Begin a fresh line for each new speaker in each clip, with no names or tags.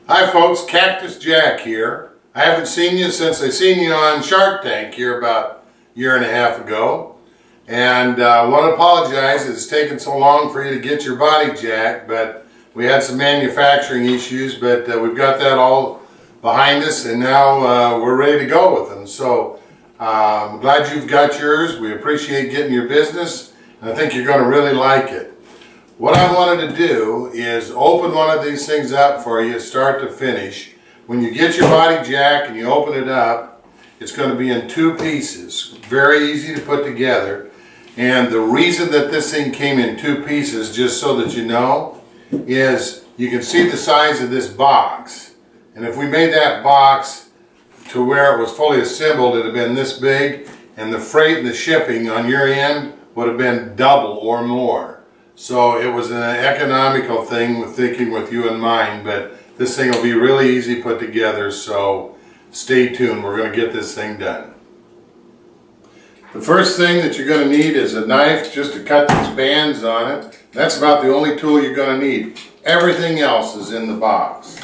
Hi folks, Cactus Jack here. I haven't seen you since I seen you on Shark Tank here about a year and a half ago. And I want to apologize, it's taken so long for you to get your body jacked, but we had some manufacturing issues, but we've got that all behind us, and now we're ready to go with them. So I'm glad you've got yours. We appreciate getting your business, and I think you're going to really like it. What I wanted to do is open one of these things up for you, start to finish. When you get your body jack and you open it up, it's going to be in two pieces. Very easy to put together. And the reason that this thing came in two pieces, just so that you know, is you can see the size of this box. And if we made that box to where it was fully assembled, it would have been this big, and the freight and the shipping on your end would have been double or more. So it was an economical thing with thinking with you in mind, but this thing will be really easy put together, so stay tuned. We're going to get this thing done. The first thing that you're going to need is a knife just to cut these bands on it. That's about the only tool you're going to need. Everything else is in the box.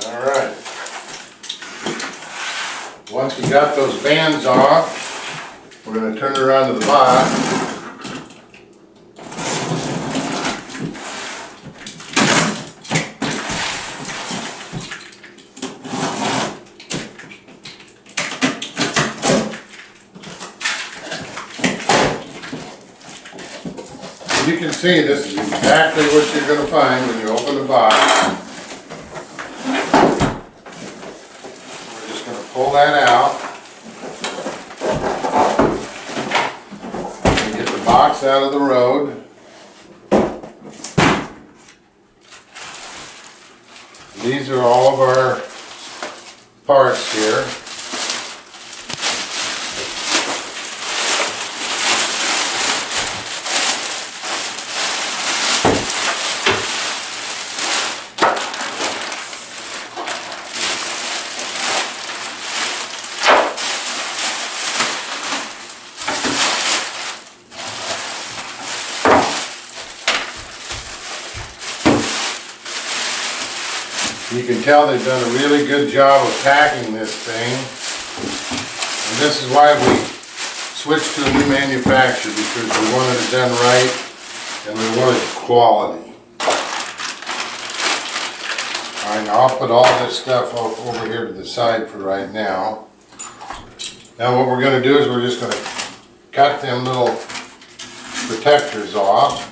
Alright, once we got those bands off, we're going to turn it around to the box. You can see this is exactly what you're going to find when you open the box. Pull that out and get the box out of the road. These are all of our parts here. You can tell they've done a really good job of packing this thing. And this is why we switched to a new manufacturer, because we wanted it done right and we wanted quality. Alright, now I'll put all this stuff over here to the side for right now. Now what we're going to do is we're just going to cut them little protectors off.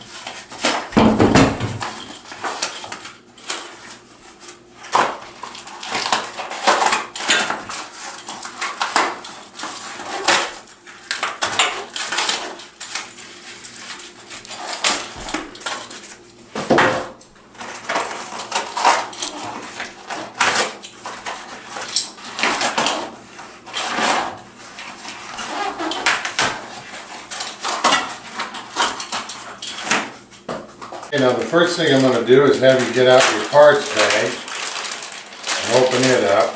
Now the first thing I'm going to do is have you get out your parts bag and open it up.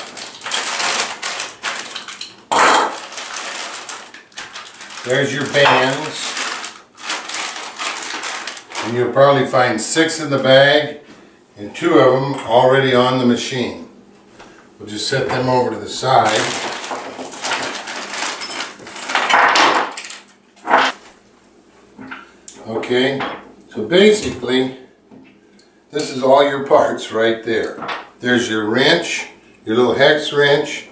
There's your bands, and you'll probably find 6 in the bag and 2 of them already on the machine. We'll just set them over to the side. Okay. So basically, this is all your parts right there. There's your wrench, your little hex wrench,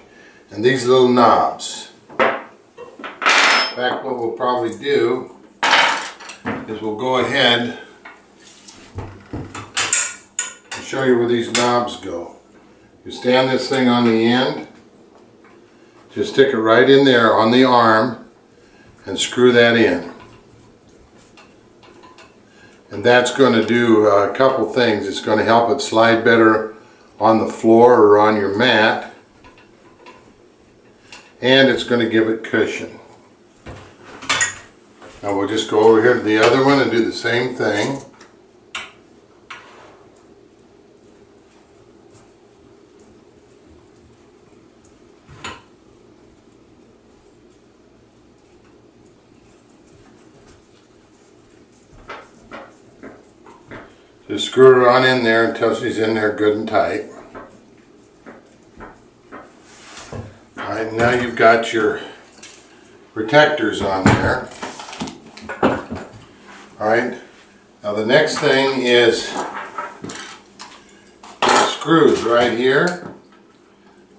and these little knobs. In fact, what we'll probably do is we'll go ahead and show you where these knobs go. You stand this thing on the end, just stick it right in there on the arm and screw that in. And that's going to do a couple things. It's going to help it slide better on the floor or on your mat. And it's going to give it cushion. Now we'll just go over here to the other one and do the same thing. Just screw her on in there until she's in there good and tight. Alright, now you've got your protectors on there. Alright, now the next thing is screws right here.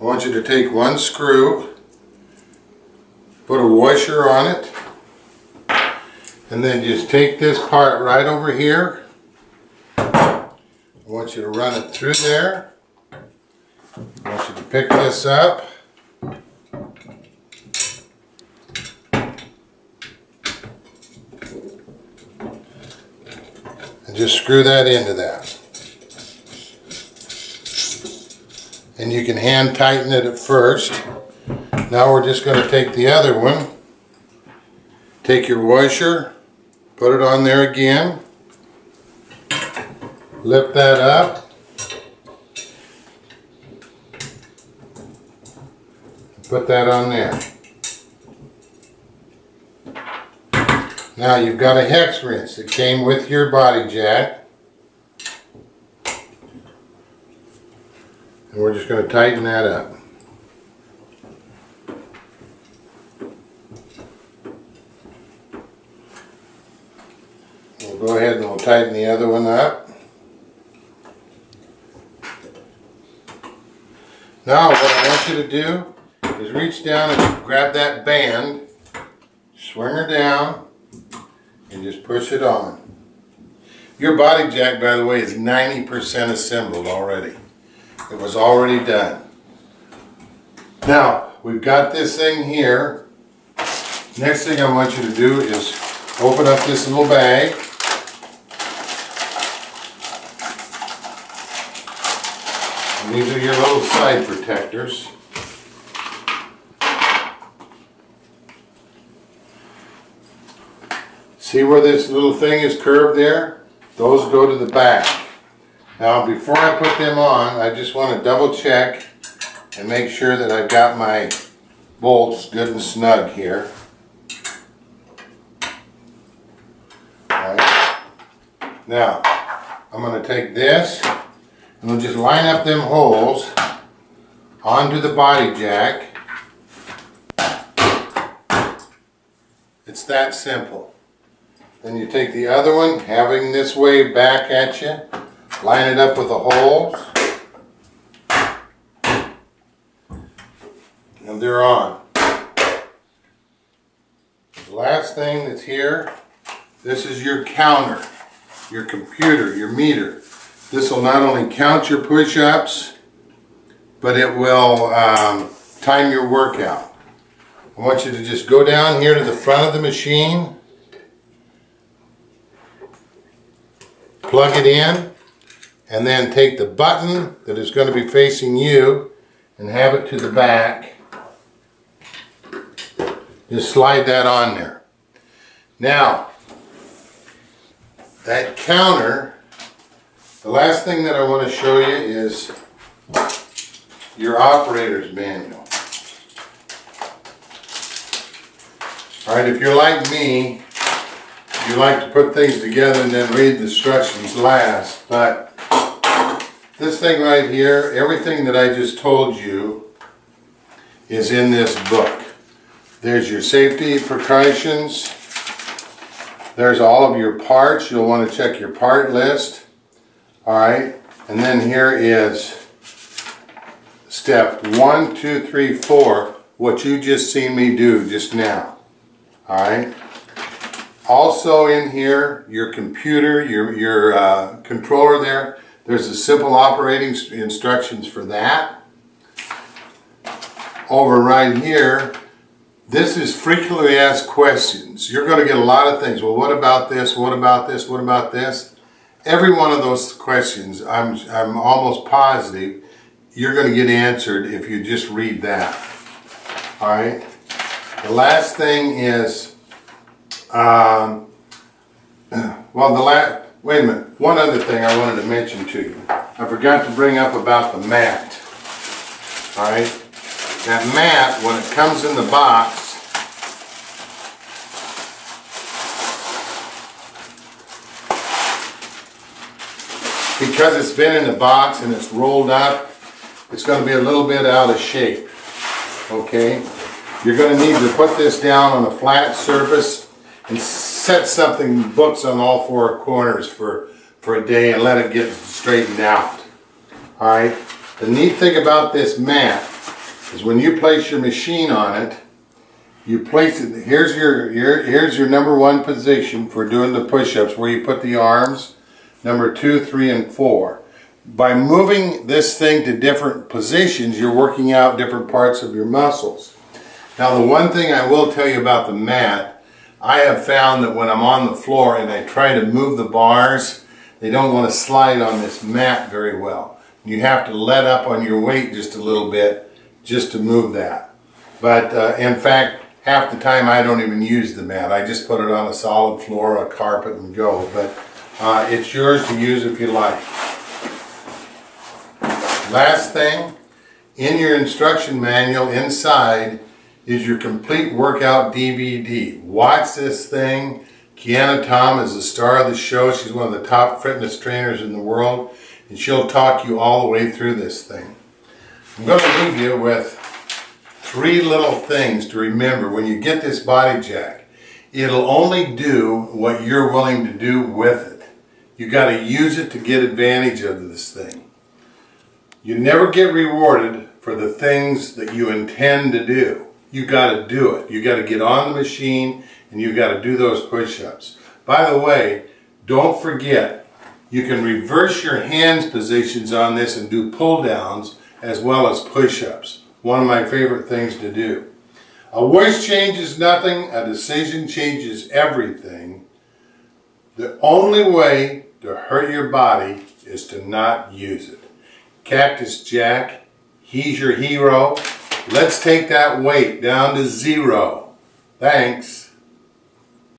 I want you to take one screw, put a washer on it, and then just take this part right over here. I want you to run it through there. I want you to pick this up. And just screw that into that. And you can hand tighten it at first. Now we're just going to take the other one. Take your washer, put it on there again. Lift that up. Put that on there. Now you've got a hex wrench that came with your body jack. And we're just going to tighten that up. We'll go ahead and we'll tighten the other one up. Now what I want you to do is reach down and grab that band, swing her down, and just push it on. Your body jack, by the way, is 90% assembled already. It was already done. Now, we've got this thing here. Next thing I want you to do is open up this little bag. And these are your little side protectors. See where this little thing is curved there? Those go to the back. Now before I put them on, I just want to double check and make sure that I've got my bolts good and snug here. Right. Now, I'm going to take this and we'll just line up them holes onto the body jack. It's that simple. Then you take the other one, having this way back at you, line it up with the holes, and they're on. The last thing that's here, this is your counter, your computer, your meter. This will not only count your push-ups, but it will time your workout. I want you to just go down here to the front of the machine, plug it in, and then take the button that is going to be facing you and have it to the back. Just slide that on there. Now, that counter, the last thing that I want to show you is your operator's manual. Alright, if you're like me, you like to put things together and then read the instructions last, but this thing right here, everything that I just told you is in this book. There's your safety precautions. There's all of your parts. You'll want to check your part list. Alright, and then here is step 1, 2, 3, 4, what you just seen me do just now. Alright. Also in here, your computer, your controller there, there's a simple operating instructions for that. Over right here, this is frequently asked questions. You're going to get a lot of things. Well, what about this? What about this? What about this? Every one of those questions, I'm almost positive, you're going to get answered if you just read that. Alright? The last thing is, wait a minute, one other thing I wanted to mention to you. I forgot to bring up about the mat. Alright? That mat, when it comes in the box, because it's been in the box and it's rolled up, it's going to be a little bit out of shape. Okay? You're going to need to put this down on a flat surface and set something, books on all four corners for a day and let it get straightened out. Alright? The neat thing about this mat is when you place your machine on it, you place it, here's your number one position for doing the push-ups, where you put the arms, number 2, 3, and 4. By moving this thing to different positions, you're working out different parts of your muscles. Now, the one thing I will tell you about the mat, I have found that when I'm on the floor and I try to move the bars, they don't want to slide on this mat very well. You have to let up on your weight just a little bit just to move that. But in fact, half the time I don't even use the mat. I just put it on a solid floor, a carpet, and go. But it's yours to use if you like. Last thing, in your instruction manual inside is your complete workout DVD. Watch this thing. Kiana Tom is the star of the show. She's one of the top fitness trainers in the world, and she'll talk you all the way through this thing. I'm going to leave you with 3 little things to remember when you get this body jack. It'll only do what you're willing to do with it. You got to use it to get advantage of this thing. You never get rewarded for the things that you intend to do. You got to do it. You got to get on the machine and you got to do those push-ups. By the way, don't forget, you can reverse your hands positions on this and do pull-downs as well as push-ups. One of my favorite things to do. A wish changes nothing, a decision changes everything. The only way to hurt your body is to not use it. Cactus Jack, he's your hero. Let's take that weight down to 0. Thanks.